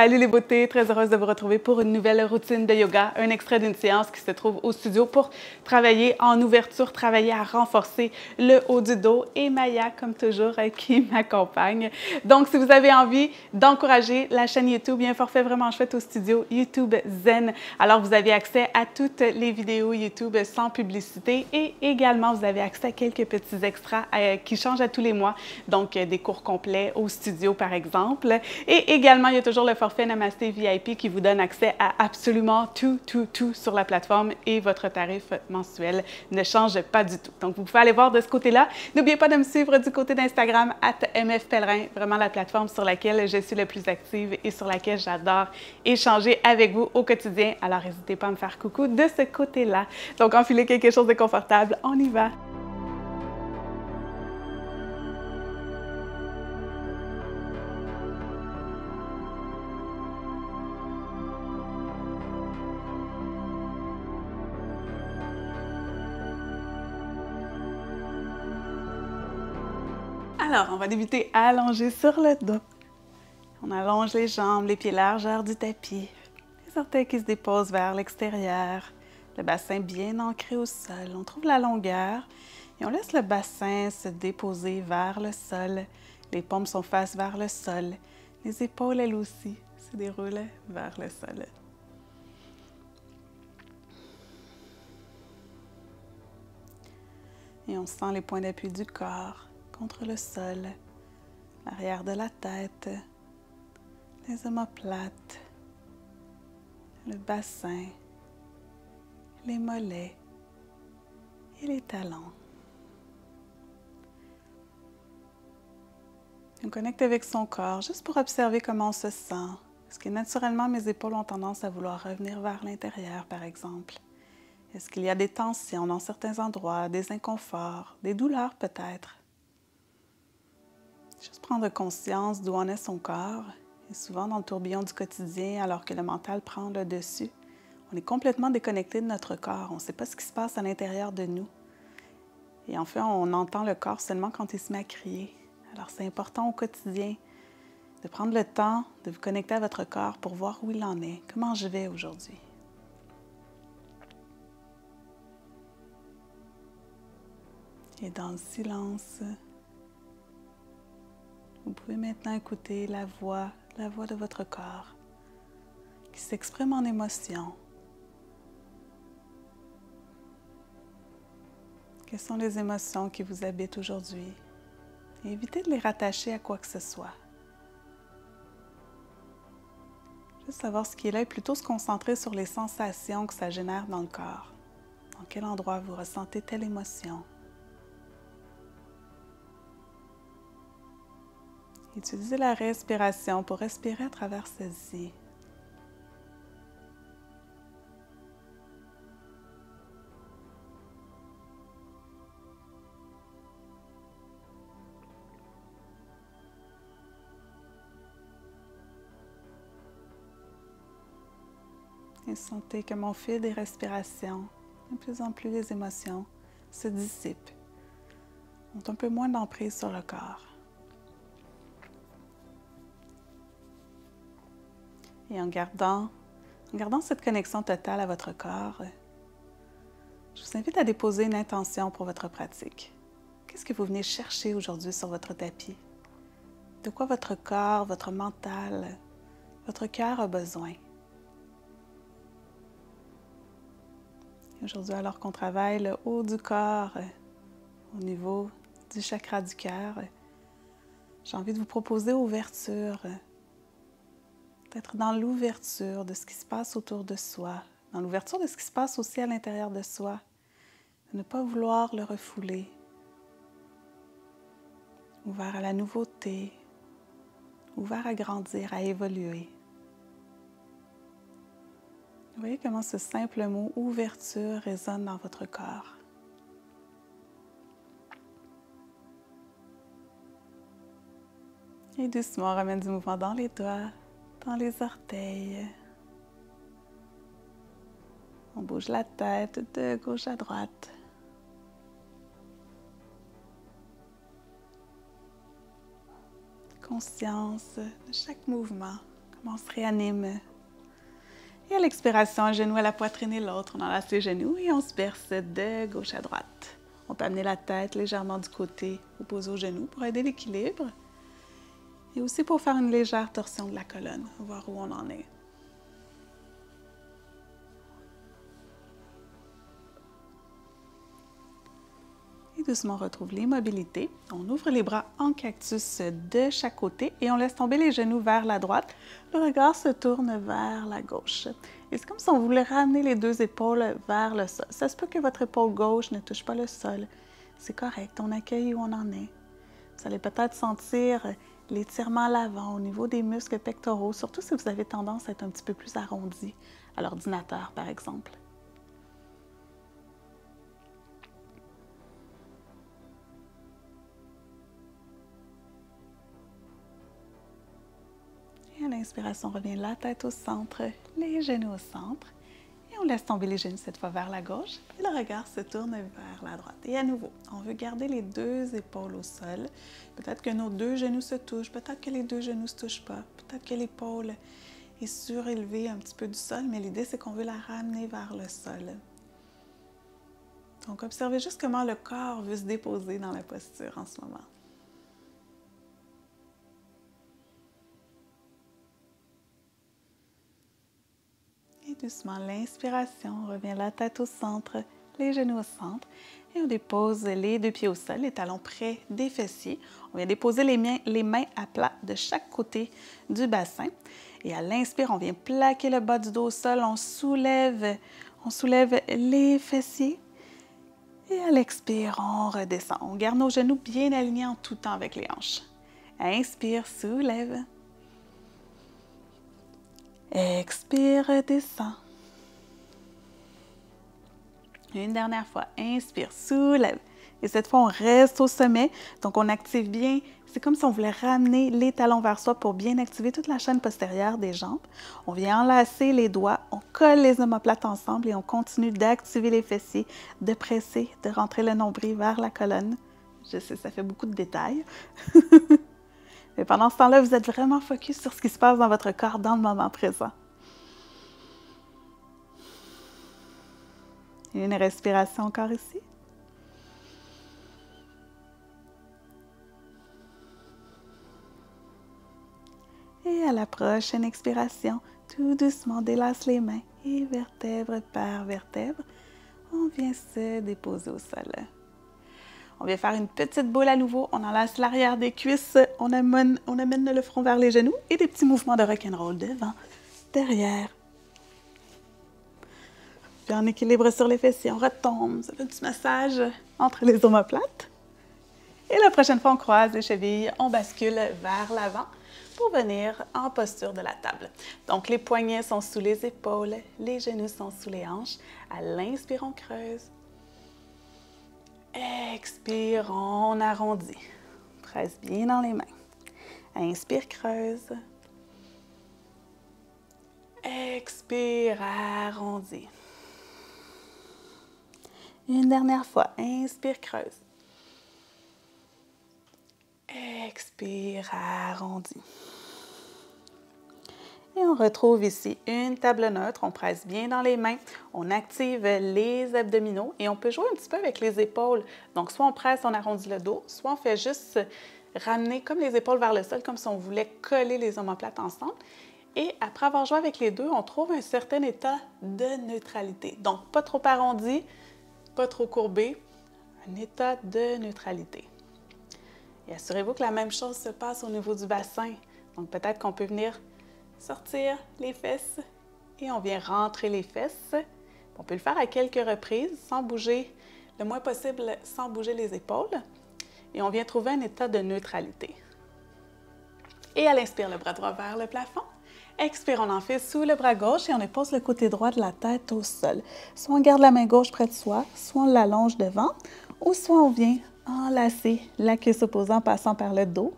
Salut les beautés, très heureuse de vous retrouver pour une nouvelle routine de yoga, un extrait d'une séance qui se trouve au studio pour travailler en ouverture, travailler à renforcer le haut du dos et Maya, comme toujours, qui m'accompagne. Donc, si vous avez envie d'encourager la chaîne YouTube, il y a un forfait vraiment chouette au studio YouTube Zen. Alors, vous avez accès à toutes les vidéos YouTube sans publicité et également, vous avez accès à quelques petits extras qui changent à tous les mois. Donc, des cours complets au studio, par exemple. Et également, il y a toujours le forfait Namasté VIP qui vous donne accès à absolument tout sur la plateforme et votre tarif mensuel ne change pas du tout. Donc, vous pouvez aller voir de ce côté-là. N'oubliez pas de me suivre du côté d'Instagram @mfpellerin, vraiment la plateforme sur laquelle je suis le plus active et sur laquelle j'adore échanger avec vous au quotidien. Alors, n'hésitez pas à me faire coucou de ce côté-là. Donc, enfilez quelque chose de confortable. On y va! Alors, on va débuter allongé sur le dos. On allonge les jambes, les pieds largeur du tapis. Les orteils qui se déposent vers l'extérieur. Le bassin bien ancré au sol. On trouve la longueur et on laisse le bassin se déposer vers le sol. Les paumes sont face vers le sol. Les épaules, elles aussi, se déroulent vers le sol. Et on sent les points d'appui du corps contre le sol, l'arrière de la tête, les omoplates, le bassin, les mollets et les talons. On connecte avec son corps juste pour observer comment on se sent. Est-ce que naturellement mes épaules ont tendance à vouloir revenir vers l'intérieur, par exemple? Est-ce qu'il y a des tensions dans certains endroits, des inconforts, des douleurs peut-être? Juste prendre conscience d'où en est son corps. Et souvent dans le tourbillon du quotidien, alors que le mental prend le dessus, on est complètement déconnecté de notre corps. On ne sait pas ce qui se passe à l'intérieur de nous. Et en fait, on entend le corps seulement quand il se met à crier. Alors c'est important au quotidien de prendre le temps de vous connecter à votre corps pour voir où il en est. Comment je vais aujourd'hui? Et dans le silence, vous pouvez maintenant écouter la voix de votre corps qui s'exprime en émotion. Quelles sont les émotions qui vous habitent aujourd'hui? Et évitez de les rattacher à quoi que ce soit. Juste savoir ce qui est là et plutôt se concentrer sur les sensations que ça génère dans le corps. Dans quel endroit vous ressentez telle émotion? Utilisez la respiration pour respirer à travers celle-ci. Et sentez comme au fil des respirations, de plus en plus les émotions se dissipent, ont un peu moins d'emprise sur le corps. Et en gardant cette connexion totale à votre corps, je vous invite à déposer une intention pour votre pratique. Qu'est-ce que vous venez chercher aujourd'hui sur votre tapis? De quoi votre corps, votre mental, votre cœur a besoin? Aujourd'hui, alors qu'on travaille le haut du corps au niveau du chakra du cœur, j'ai envie de vous proposer ouverture. D'être dans l'ouverture de ce qui se passe autour de soi, dans l'ouverture de ce qui se passe aussi à l'intérieur de soi, de ne pas vouloir le refouler, ouvert à la nouveauté, ouvert à grandir, à évoluer. Vous voyez comment ce simple mot « ouverture » résonne dans votre corps. Et doucement, on ramène du mouvement dans les doigts, dans les orteils. On bouge la tête de gauche à droite. Conscience de chaque mouvement Comment on se réanime. Et à l'expiration, un genou à la poitrine et l'autre, on enlace les genoux et on se berce de gauche à droite. On peut amener la tête légèrement du côté opposé au genou pour aider l'équilibre. Et aussi pour faire une légère torsion de la colonne, voir où on en est. Et doucement, on retrouve l'immobilité. On ouvre les bras en cactus de chaque côté et on laisse tomber les genoux vers la droite. Le regard se tourne vers la gauche. Et c'est comme si on voulait ramener les deux épaules vers le sol. Ça se peut que votre épaule gauche ne touche pas le sol. C'est correct, on accueille où on en est. Vous allez peut-être sentir l'étirement à l'avant au niveau des muscles pectoraux, surtout si vous avez tendance à être un petit peu plus arrondi à l'ordinateur, par exemple. Et à l'inspiration, on revient la tête au centre, les genoux au centre. Et on laisse tomber les genoux cette fois vers la gauche. Et le regard se tourne vers la droite. Et à nouveau, on veut garder les deux épaules au sol. Peut-être que nos deux genoux se touchent. Peut-être que les deux genoux ne se touchent pas. Peut-être que l'épaule est surélevée un petit peu du sol. Mais l'idée, c'est qu'on veut la ramener vers le sol. Donc, observez juste comment le corps veut se déposer dans la posture en ce moment. Et doucement, l'inspiration, on revient la tête au centre, les genoux au centre. Et on dépose les deux pieds au sol, les talons près des fessiers. On vient déposer les mains à plat de chaque côté du bassin. Et à l'inspire, on vient plaquer le bas du dos au sol. On soulève les fessiers. Et à l'expire, on redescend. On garde nos genoux bien alignés en tout temps avec les hanches. Inspire, soulève. Expire, descend. Une dernière fois, inspire, soulève. Et cette fois, on reste au sommet. Donc, on active bien. C'est comme si on voulait ramener les talons vers soi pour bien activer toute la chaîne postérieure des jambes. On vient enlacer les doigts, on colle les omoplates ensemble et on continue d'activer les fessiers, de presser, de rentrer le nombril vers la colonne. Je sais, ça fait beaucoup de détails. Mais pendant ce temps-là, vous êtes vraiment focus sur ce qui se passe dans votre corps dans le moment présent. Une respiration encore ici. Et à la prochaine expiration, tout doucement, délasse les mains et vertèbre par vertèbre, on vient se déposer au sol. On vient faire une petite boule à nouveau. On enlace l'arrière des cuisses. On amène le front vers les genoux et des petits mouvements de rock'n'roll devant, derrière. Puis en équilibre sur les fessiers, on retombe. Ça fait un petit massage entre les omoplates. Et la prochaine fois, on croise les chevilles. On bascule vers l'avant pour venir en posture de la table. Donc, les poignets sont sous les épaules. Les genoux sont sous les hanches. À l'inspire, on creuse. Expire, on arrondit. Presse bien dans les mains. Inspire, creuse. Expire, arrondis. Une dernière fois. Inspire, creuse. Expire, arrondis. Et on retrouve ici une table neutre. On presse bien dans les mains. On active les abdominaux et on peut jouer un petit peu avec les épaules. Donc, soit on presse, on arrondit le dos, soit on fait juste ramener comme les épaules vers le sol, comme si on voulait coller les omoplates ensemble. Et après avoir joué avec les deux, on trouve un certain état de neutralité. Donc, pas trop arrondi, pas trop courbé, un état de neutralité. Et assurez-vous que la même chose se passe au niveau du bassin. Donc, peut-être qu'on peut venir sortir les fesses et on vient rentrer les fesses. On peut le faire à quelques reprises sans bouger, le moins possible sans bouger les épaules. Et on vient trouver un état de neutralité. Et à l'inspire, le bras droit vers le plafond. Expire, on enfile sous le bras gauche et on dépose le côté droit de la tête au sol. Soit on garde la main gauche près de soi, soit on l'allonge devant, ou soit on vient enlacer la cuisse opposée en passant par le dos.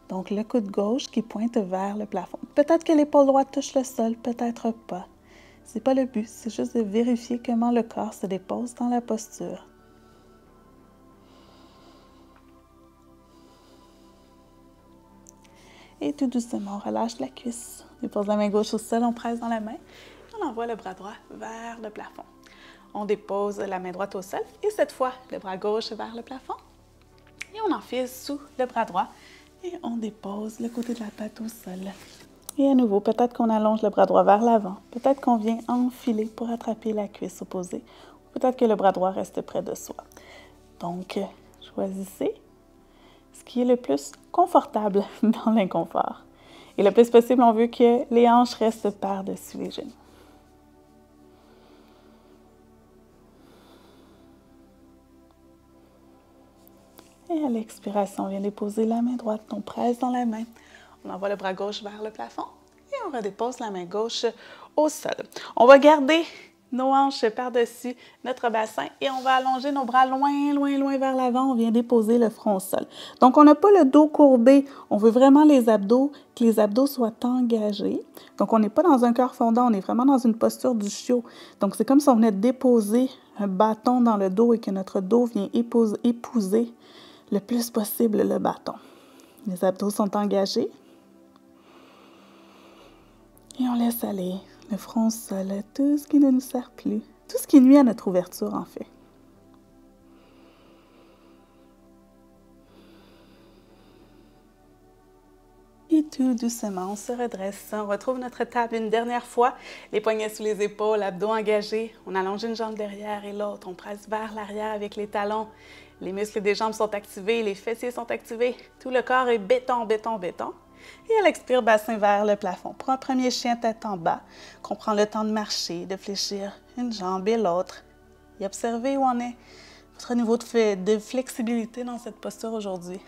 Donc, le coude gauche qui pointe vers le plafond. Peut-être que l'épaule droite touche le sol, peut-être pas. Ce n'est pas le but, c'est juste de vérifier comment le corps se dépose dans la posture. Et tout doucement, on relâche la cuisse. dépose la main gauche au sol, on presse dans la main. On envoie le bras droit vers le plafond. On dépose la main droite au sol et cette fois, le bras gauche vers le plafond. Et on enfile sous le bras droit et on dépose le côté de la tête au sol. Et à nouveau, peut-être qu'on allonge le bras droit vers l'avant. Peut-être qu'on vient enfiler pour attraper la cuisse opposée. Ou peut-être que le bras droit reste près de soi. Donc, choisissez ce qui est le plus confortable dans l'inconfort. Et le plus possible, on veut que les hanches restent par-dessus les genoux. Et à l'expiration, on vient déposer la main droite, on presse dans la main. On envoie le bras gauche vers le plafond et on redépose la main gauche au sol. On va garder nos hanches par-dessus notre bassin et on va allonger nos bras loin, loin, loin vers l'avant. On vient déposer le front au sol. Donc, on n'a pas le dos courbé. On veut vraiment que les abdos soient engagés. Donc, on n'est pas dans un cœur fondant, on est vraiment dans une posture du chiot. Donc, c'est comme si on venait de déposer un bâton dans le dos et que notre dos vient épouser le plus possible le bâton. Les abdos sont engagés. Et on laisse aller le front au sol, tout ce qui ne nous sert plus, tout ce qui nuit à notre ouverture en fait. Et tout doucement, on se redresse, on retrouve notre table une dernière fois, les poignets sous les épaules, abdos engagés, on allonge une jambe derrière et l'autre, on presse vers l'arrière avec les talons. Les muscles des jambes sont activés, les fessiers sont activés, tout le corps est béton, béton, béton. Et à l'expire, bassin vers le plafond. Pour un premier chien tête en bas, qu'on prend le temps de marcher, de fléchir une jambe et l'autre. Et observez où en est votre niveau de flexibilité dans cette posture aujourd'hui.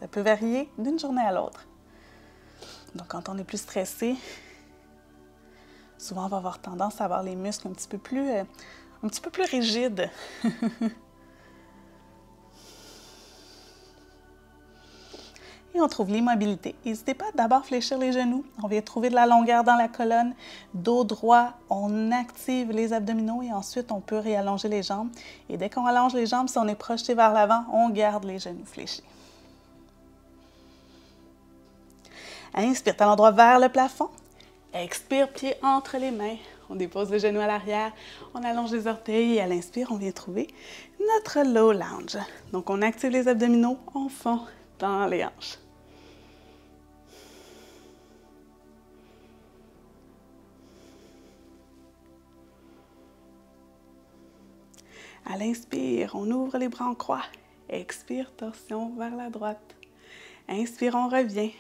Ça peut varier d'une journée à l'autre. Donc, quand on est plus stressé, souvent on va avoir tendance à avoir les muscles un petit peu plus rigides. Et on trouve l'immobilité. N'hésitez pas à d'abord fléchir les genoux. On vient trouver de la longueur dans la colonne, dos droit. On active les abdominaux et ensuite on peut réallonger les jambes. Et dès qu'on allonge les jambes, si on est projeté vers l'avant, on garde les genoux fléchis. Inspire, talon droit vers le plafond. Expire, pied entre les mains. On dépose le genou à l'arrière. On allonge les orteils et à l'inspire, on vient trouver notre low lunge. Donc, on active les abdominaux, on fond dans les hanches. À l'inspire, on ouvre les bras en croix. Expire, torsion vers la droite. Inspire, on revient.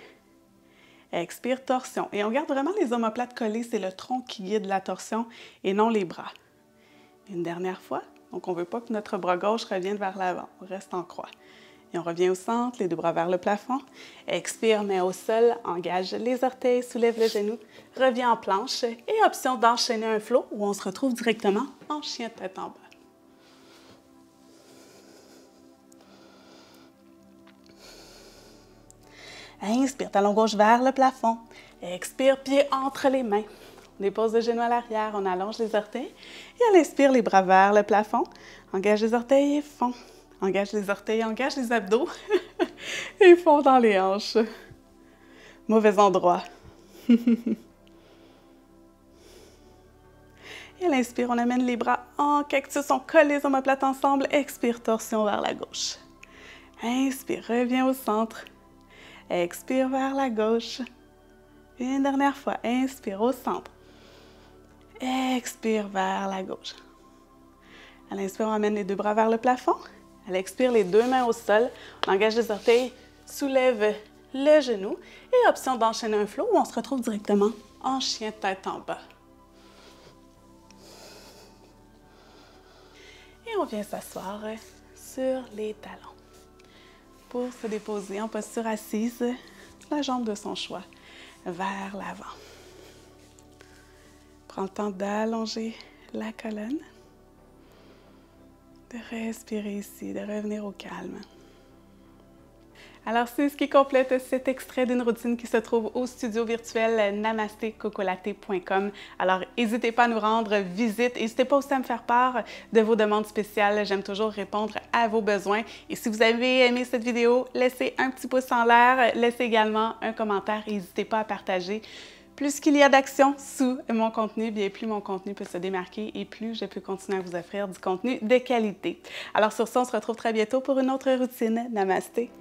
Expire, torsion. Et on garde vraiment les omoplates collés. C'est le tronc qui guide la torsion et non les bras. Une dernière fois. Donc, on ne veut pas que notre bras gauche revienne vers l'avant. On reste en croix. Et on revient au centre, les deux bras vers le plafond. Expire, main au sol, engage les orteils, soulève le genou, revient en planche. Et option d'enchaîner un flow où on se retrouve directement en chien tête en bas. Inspire, talon gauche vers le plafond. Expire, pied entre les mains. On dépose le genou à l'arrière, on allonge les orteils. Et à l'inspire, les bras vers le plafond. Engage les orteils et fond. Engage les orteils, engage les abdos. Et fond dans les hanches. Mauvais endroit. Et à l'inspire, on amène les bras en cactus. On colle les omoplates ensemble. Expire, torsion vers la gauche. Inspire, reviens au centre. Expire vers la gauche. Une dernière fois. Inspire au centre. Expire vers la gauche. À l'inspire, on amène les deux bras vers le plafond. À l'expire, les deux mains au sol. On engage les orteils, soulève le genou. Et option d'enchaîner un flow où on se retrouve directement en chien tête en bas. Et on vient s'asseoir sur les talons. Pour se déposer en posture assise, la jambe de son choix vers l'avant. Prends le temps d'allonger la colonne, de respirer ici, de revenir au calme. Alors, c'est ce qui complète cet extrait d'une routine qui se trouve au studio virtuel namastécocolaté.com. Alors, n'hésitez pas à nous rendre visite. N'hésitez pas aussi à me faire part de vos demandes spéciales. J'aime toujours répondre à vos besoins. Et si vous avez aimé cette vidéo, laissez un petit pouce en l'air. Laissez également un commentaire et n'hésitez pas à partager. plus qu'il y a d'action sous mon contenu, bien plus mon contenu peut se démarquer et plus je peux continuer à vous offrir du contenu de qualité. Alors sur ce, on se retrouve très bientôt pour une autre routine. Namasté!